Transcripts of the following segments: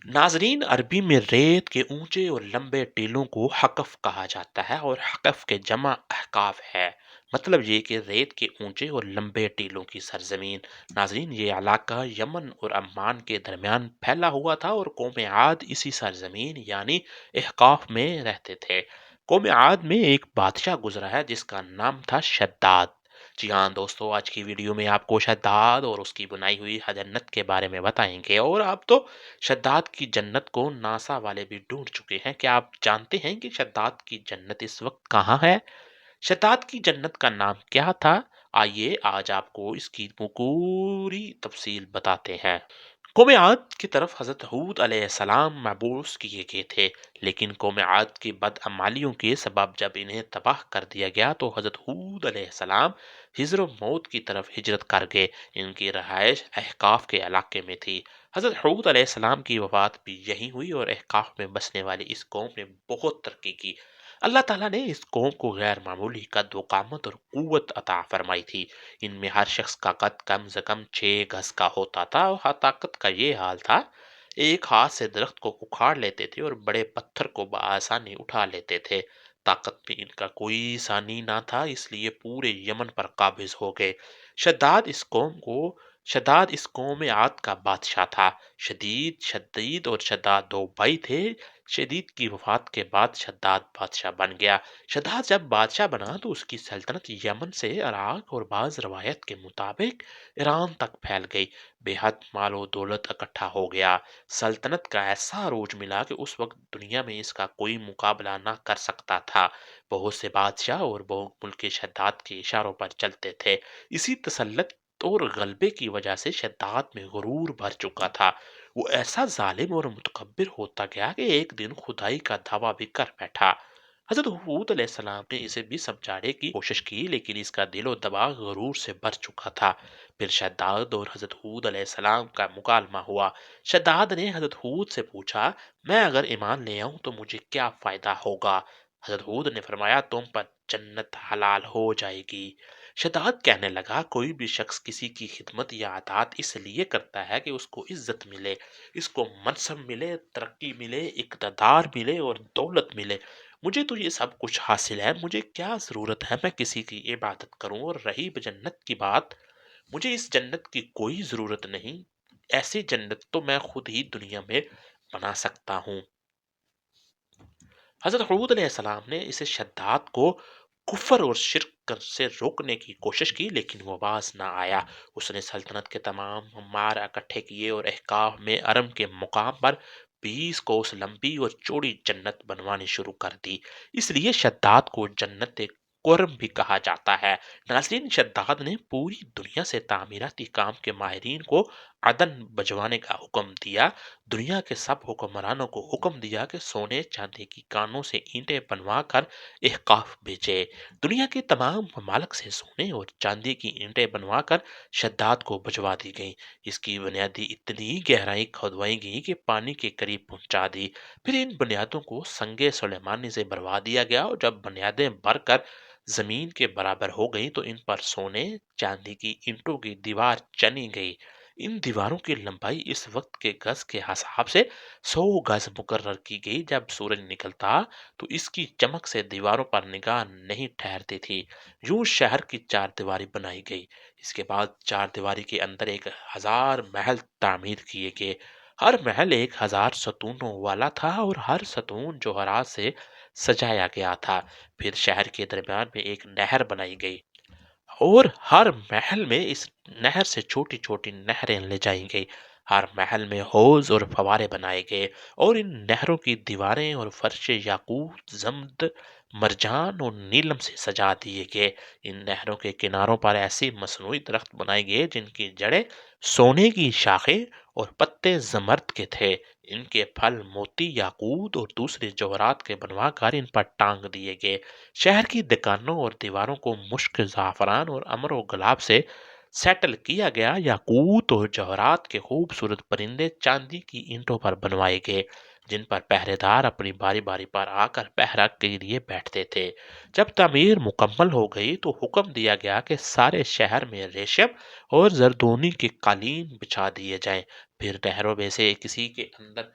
नाज़रीन, अरबी में रेत के ऊंचे और लंबे टीलों को हकफ कहा जाता है और हकफ के जमा अहकाफ है। मतलब ये कि रेत के ऊंचे और लंबे टीलों की सरजमीन। नाज़रीन, ये इलाका यमन और अम्मान के दरमियान फैला हुआ था और कौम आद इसी सरजमीन यानी अहकाफ में रहते थे। कौम आद में एक बादशाह गुजरा है जिसका नाम था शद्दाद। जी हाँ दोस्तों, आज की वीडियो में आपको शद्दाद और उसकी बनाई हुई जन्नत के बारे में बताएंगे। और आप तो शद्दाद की जन्नत को नासा वाले भी ढूंढ चुके हैं। क्या आप जानते हैं कि शद्दाद की जन्नत इस वक्त कहाँ है? शद्दाद की जन्नत का नाम क्या था? आइए आज आपको इसकी पूरी तफसील बताते हैं। कौम आद की तरफ हजरत हूद अलैहिस्सलाम मबूस किए गए थे, लेकिन कौम आद की बदअमालियों के सबब जब इन्हें तबाह कर दिया गया तो हजरत हूद अलैहिस्सलाम हिजर मौत की तरफ हिजरत कर गए। इनकी रहायश अहकाफ के इलाके में थी। हजरत हूद अलैहिस्सलाम की वफात भी यहीं हुई और अहकाफ में बसने वाली इस कौम ने बहुत तरक्की की। अल्लाह ताला ने इस कौम को गैर मामूली कद वकामत और कुव्वत अता फरमाई थी। इनमें हर शख्स का कद कम से कम 6 गज का होता था और ताकत का ये हाल था, एक हाथ से दरख्त को उखाड़ लेते थे और बड़े पत्थर को बआसानी उठा लेते थे। ताकत में इनका कोई सानी ना था, इसलिए पूरे यमन पर काबिज हो गए। शद्दाद इस कौम को शद्दाद इस कौम आद का बादशाह था। शदीद शदीद और शद्दाद दो भाई थे। शदीद की वफात के बाद शद्दाद बादशाह बन गया। शद्दाद जब बादशाह बना तो उसकी सल्तनत यमन से इराक और बाज रवायत के मुताबिक ईरान तक फैल गई। बेहद मालो दौलत इकट्ठा हो गया। सल्तनत का ऐसा रोज मिला कि उस वक्त दुनिया में इसका कोई मुकाबला ना कर सकता था। बहुत से बादशाह और बहुत मुल्क शद्दाद के इशारों पर चलते थे। इसी तसल्लुत और गलबे की वजह से शद्दाद में गुरूर भर चुका था। वो ऐसा जालिम और मुतकब्बिर होता गया कि एक दिन खुदाई का दावा भी कर बैठा। हजरत हूद अलैहिस्सलाम ने इसे भी समझाने की कोशिश की, लेकिन इसका दिलो दिमाग गुरूर से भर चुका था। फिर शद्दाद और हजरत हूद अलैहिस्सलाम का मुकालमा हुआ। शद्दाद ने हजरत हूद से पूछा, मैं अगर ईमान ले आऊं तो मुझे क्या फायदा होगा? हजरत हूद ने फरमाया, तुम पर जन्नत हलाल हो जाएगी। शद्दाद कहने लगा, कोई भी शख्स किसी की खिदमत या अतात इसलिए करता है कि उसको इज्जत मिले, इसको मनसब मिले, तरक्की मिले, इक़्तिदार मिले और दौलत मिले। मुझे तो ये सब कुछ हासिल है, मुझे क्या ज़रूरत है मैं किसी की इबादत करूं? और रही जन्नत की बात, मुझे इस जन्नत की कोई ज़रूरत नहीं। ऐसी जन्नत तो मैं खुद ही दुनिया में बना सकता हूँ। हज़रत हूद अलैहिस्सलाम ने इसे शद्दाद को कुफ्र और शिर्क से रोकने की कोशिश की, लेकिन वो बाज ना आया। उसने सल्तनत के तमाम मार इकट्ठे किए और अहकाफ में अरम के मुकाम पर 20 कोस लंबी और चौड़ी जन्नत बनवानी शुरू कर दी। इसलिए शद्दाद को जन्नत कुरम भी कहा जाता है। नाज़रीन, शद्दाद ने पूरी दुनिया से तामीराती काम के माहिरीन को अदन बजवाने का हुक्म दिया। दुनिया के सब हुक्मरानों को हुक्म दिया कि सोने चांदी की कानों से ईंटें बनवा कर अहकाफ भेजे। दुनिया के तमाम ममालिक से सोने और चांदी की ईंटें बनवा कर शद्दाद को भिजवा दी गई। इसकी बुनियादी इतनी गहराई खोदवाई गई कि पानी के करीब पहुंचा दी। फिर इन बुनियादों को संगे सुलेमानी से भरवा दिया गया और जब बुनियादें भरकर जमीन के बराबर हो गई तो इन पर सोने चांदी की ईंटों की दीवार चनी गई। इन दीवारों की लंबाई इस वक्त के गज के हिसाब से 100 गज मुकर्रर की गई। जब सूरज निकलता तो इसकी चमक से दीवारों पर निगाह नहीं ठहरती थी। यूं शहर की चार दीवारी बनाई गई। इसके बाद चार दीवारी के अंदर 1000 महल तामीर किए गए। हर महल 1000 सतूनों वाला था और हर सतून जौहरात से सजाया गया था। फिर शहर के दरमियान में एक नहर बनाई गई और हर महल में इस नहर से छोटी-छोटी नहरें ले जाई गई। हर महल में हौज़ और फव्वारे बनाए गए और इन नहरों की दीवारें और फर्श याकूत, जमद, मरजान और नीलम से सजा दिए गए। इन नहरों के किनारों पर ऐसी मसनूई दरख्त बनाए गए जिनकी जड़ें सोने की शाखें और पत्ते ज़मर्द के थे। इनके फल मोती, याकूत और दूसरे जवाहरात के बनवाकर इन पर टांग दिए गए। शहर की दुकानों और दीवारों को मुश्क ज़ाफ़रान और अमर व गुलाब से सेटल किया गया। याकूत और जवाहरात के खूबसूरत परिंदे चांदी की ईंटों पर बनवाए गए, जिन पर पहरेदार अपनी बारी बारी पर आकर पहरा के लिए बैठते थे। जब तामीर मुकम्मल हो गई तो हुक्म दिया गया कि सारे शहर में रेशम और जरदोनी के कालीन बिछा दिए जाएं। फिर नहरों में से किसी के अंदर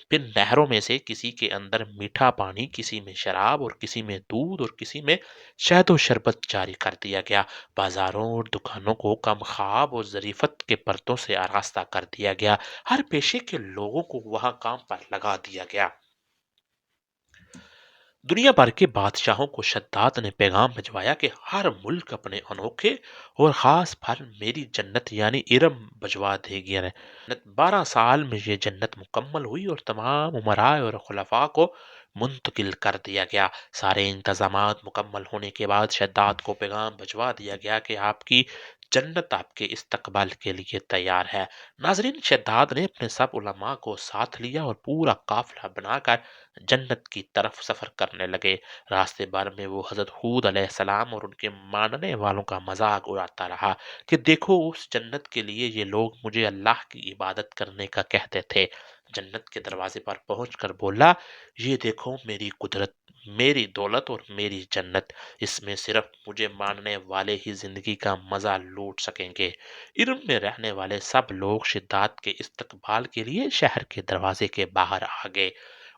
پھر نہروں میں سے کسی کے اندر میٹھا پانی، کسی میں شراب اور کسی میں دودھ اور کسی میں شہد و شربت جاری کر دیا گیا۔ بازاروں اور دکانوں کو کم خواب اور ظریفت کے پرتوں سے آراستہ کر دیا گیا۔ ہر پیشے کے لوگوں کو وہاں کام پر لگا دیا گیا۔ دنیا بھر کے بادشاہوں کو شداد نے پیغام بھجوایا کہ ہر ملک اپنے انوکھے اور خاص پھل میری جنت یعنی ارم بھجوا دے گی۔ 12 سال میں یہ جنت مکمل ہوئی اور تمام امراء اور خلفاء کو منتقل کر دیا گیا۔ سارے انتظامات مکمل ہونے کے بعد شداد کو پیغام بھجوا دیا گیا کہ آپ کی جنت آپ کے استقبال کے لیے تیار ہے۔ ناظرین، شداد نے اپنے سب علماء کو ساتھ لیا اور پورا قافلہ بنا کر جنت کی طرف سفر کرنے لگے۔ راستے بھر میں وہ حضرت حود علیہ السلام اور ان کے ماننے والوں کا مذاق اڑاتا رہا کہ دیکھو اس جنت کے لیے یہ لوگ مجھے اللہ کی عبادت کرنے کا کہتے تھے۔ جنت کے دروازے پر پہنچ کر بولا، یہ دیکھو میری قدرت، میری دولت اور میری جنت، اس میں صرف مجھے ماننے والے ہی زندگی کا مزہ لوٹ سکیں گے۔ ارم میں رہنے والے سب لوگ شداد کے استقبال کے لیے شہر کے دروازے کے باہر آ گئے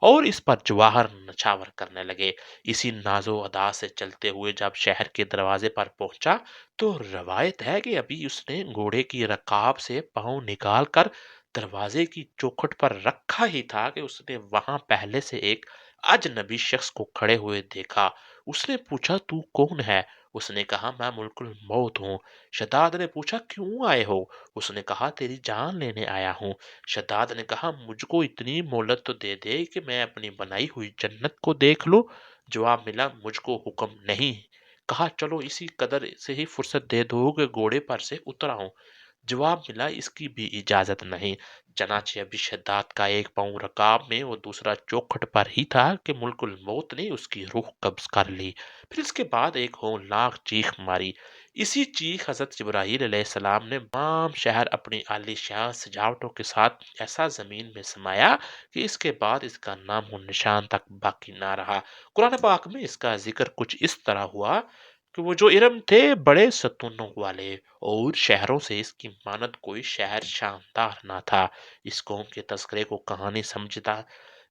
اور اس پر جواہر نچھاور کرنے لگے۔ اسی ناز و ادا سے چلتے ہوئے جب شہر کے دروازے پر پہنچا تو روایت ہے کہ ابھی اس نے گھوڑے کی رکاب سے پاؤں نکال کر دروازے کی چوکھٹ پر رکھا ہی تھا کہ اس نے وہاں پہلے سے ایک اجنبی شخص کو کھڑے ہوئے دیکھا۔ اس نے پوچھا، تو کون ہے؟ اس نے کہا، میں ملک الموت ہوں۔ شداد نے پوچھا، کیوں آئے ہو؟ اس نے کہا، تیری جان لینے آیا ہوں۔ شداد نے کہا، مجھ کو اتنی مہلت تو دے دے کہ میں اپنی بنائی ہوئی جنت کو دیکھ لوں۔ جواب ملا، مجھ کو حکم نہیں۔ کہا، چلو اسی قدر سے ہی فرصت دے دو کہ گھوڑے پر سے اترا ہوں۔ جواب ملا، اس کی بھی اجازت نہیں۔ چنانچہ ابھی شداد کا ایک پاؤں رکاب میں اور دوسرا چوکھٹ پر ہی تھا کہ ملک الموت نے اس کی روح قبض کر لی۔ پھر اس کے بعد ایک ہولناک چیخ ماری۔ اسی چیخ حضرت جبرائیل علیہ السلام نے تمام شہر اپنی عالی شان سجاوٹوں کے ساتھ ایسا زمین میں سمایا کہ اس کے بعد اس کا نام و نشان تک باقی نہ رہا۔ قرآن پاک میں اس کا ذکر کچھ اس طرح ہوا کہ وہ جو ارم تھے بڑے ستونوں والے اور شہروں سے اس کی مانند کوئی شہر شاندار نہ تھا۔ اس قوم کے تذکرے کو کہانی سمجھتا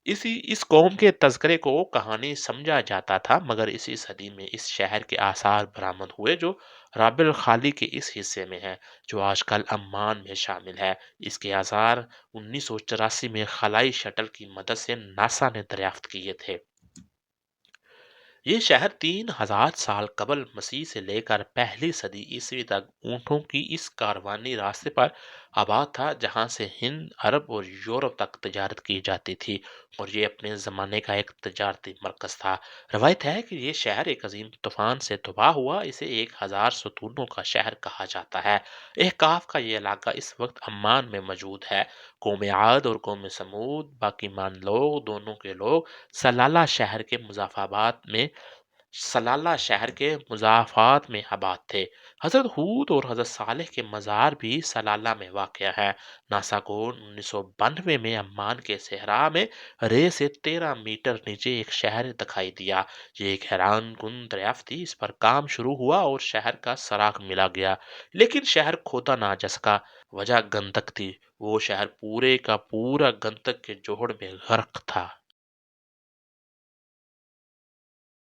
اس قوم کے تذکرے کو کہانی سمجھا جاتا تھا، مگر اسی صدی میں اس شہر کے آثار برآمد ہوئے جو رابع الخالی کے اس حصے میں ہے جو آج کل عمان میں شامل ہے۔ اس کے آثار 1984 میں خلائی شٹل کی مدد سے ناسا نے دریافت کیے تھے۔ یہ شہر 3000 سال قبل مسیح سے لے کر پہلی صدی عیسوی تک اونٹوں کی اس کاروانی راستے پر آباد تھا جہاں سے ہند، عرب اور یورپ تک تجارت کی جاتی تھی، اور یہ اپنے زمانے کا ایک تجارتی مرکز تھا۔ روایت ہے کہ یہ شہر ایک عظیم طوفان سے تباہ ہوا۔ اسے 1000 ستونوں کا شہر کہا جاتا ہے۔ احقاف کا یہ علاقہ اس وقت عمان میں موجود ہے۔ قوم عاد اور قوم سمود باقی مان لوگ دونوں کے لوگ سلالہ شہر کے مضافات میں آباد تھے۔ حضرت ہود اور حضرت صالح کے مزار بھی سلالہ میں واقع ہے۔ ناسا کو 1992 میں عمان کے صحرا میں رے سے 13 میٹر نیچے ایک شہر دکھائی دیا۔ یہ ایک حیران کن دریافت تھی۔ اس پر کام شروع ہوا اور شہر کا سراغ ملا گیا، لیکن شہر کھودا نہ جا سکا۔ وجہ گندک تھی۔ وہ شہر پورے کا پورا گندک کے جوہڑ میں غرق تھا۔